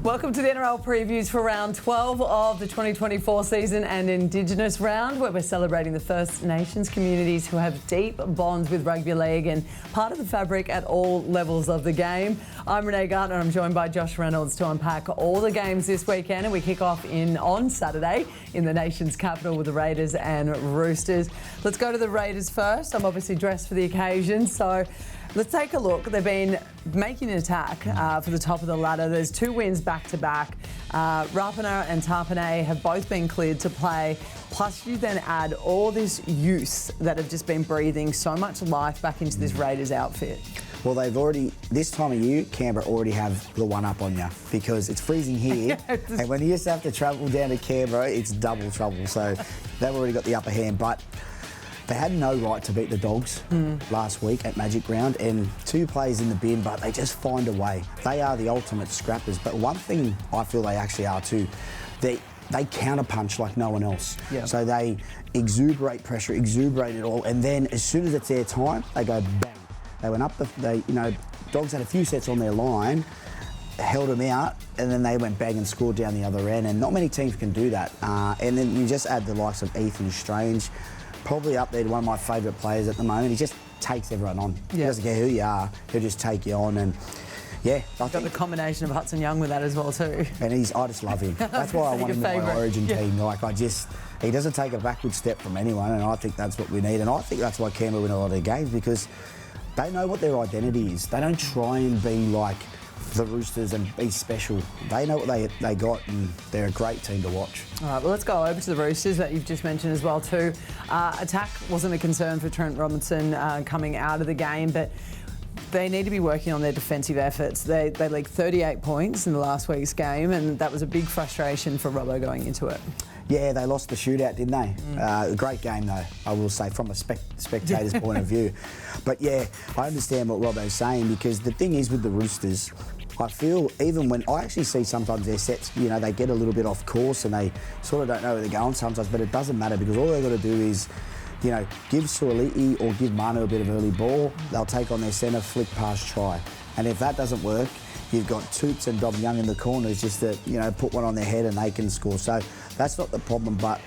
Welcome to the NRL previews for round 12 of the 2024 season and Indigenous round, where we're celebrating the First Nations communities who have deep bonds with rugby league and part of the fabric at all levels of the game. I'm Renee Gartner and I'm joined by Josh Reynolds to unpack all the games this weekend, and we kick off on Saturday in the nation's capital with the Raiders and Roosters. Let's go to the Raiders first. I'm obviously dressed for the occasion, so let's take a look. They've been making an attack for the top of the ladder. There's 2 wins back-to-back. Rapana and Tapane have both been cleared to play. Plus, you then add all this youth that have just been breathing so much life back into this Raiders outfit. Well, they've already, this time of year, Canberra already have the one up on you because it's freezing here. And when you just have to travel down to Canberra, it's double trouble. So they've already got the upper hand. But they had no right to beat the Dogs last week at Magic Round, and 2 players in the bin, but they just find a way. They are the ultimate scrappers. But one thing I feel they actually are too, they counterpunch like no one else. Yep. So they exuberate pressure, exuberate it all, and then as soon as it's their time, they go bang. They went up, Dogs had a few sets on their line, held them out, and then they went bang and scored down the other end, and not many teams can do that. And then you just add the likes of Ethan Strange, probably up there to one of my favourite players at the moment. He just takes everyone on. He doesn't care who you are, he'll just take you on. And yeah, got the combination of Hudson Young with that as well too. And I just love him. That's why I want him in my Origin team. He doesn't take a backward step from anyone, and I think that's what we need. And I think that's why Canberra win a lot of games, because they know what their identity is. They don't try and be like the Roosters and be special. They know what they got, and they're a great team to watch. All right, well, let's go over to the Roosters that you've just mentioned as well too. Attack wasn't a concern for Trent Robinson coming out of the game, but they need to be working on their defensive efforts. They leaked 38 points in the last week's game, and that was a big frustration for Robbo going into it. Yeah, they lost the shootout, didn't they? A great game, though, I will say, from a spectator's point of view. But yeah, I understand what Robbo's saying, because the thing is with the Roosters, I feel even when I actually see sometimes their sets, they get a little bit off course and they sort of don't know where they're going sometimes, but it doesn't matter, because all they've got to do is, give Suoliti or give Manu a bit of early ball. They'll take on their centre, flick, pass, try. And if that doesn't work, you've got Toots and Dom Young in the corners just to, put one on their head and they can score. So that's not the problem. But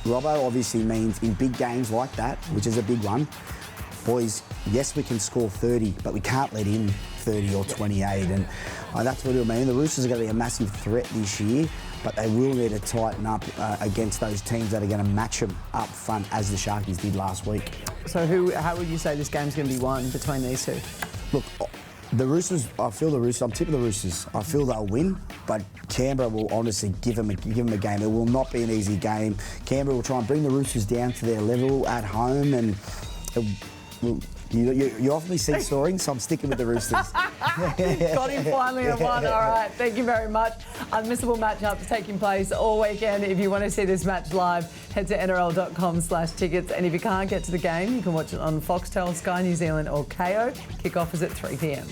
Robbo obviously means in big games like that, which is a big one, boys, yes, we can score 30, but we can't let in 30 or 28. And that's what it'll mean. The Roosters are going to be a massive threat this year, but they will need to tighten up against those teams that are going to match them up front, as the Sharkies did last week. So how would you say this game's going to be won between these two? Look, the Roosters, I'm tipping the Roosters. I feel they'll win, but Canberra will honestly give them a game. It will not be an easy game. Canberra will try and bring the Roosters down to their level at home, and you often see soaring, so I'm sticking with the Roosters. Got him finally at one. All right, thank you very much. Unmissable matchups taking place all weekend. If you want to see this match live, head to nrl.com/tickets. And if you can't get to the game, you can watch it on Foxtel, Sky New Zealand or KO. Kickoff is at 3 p.m.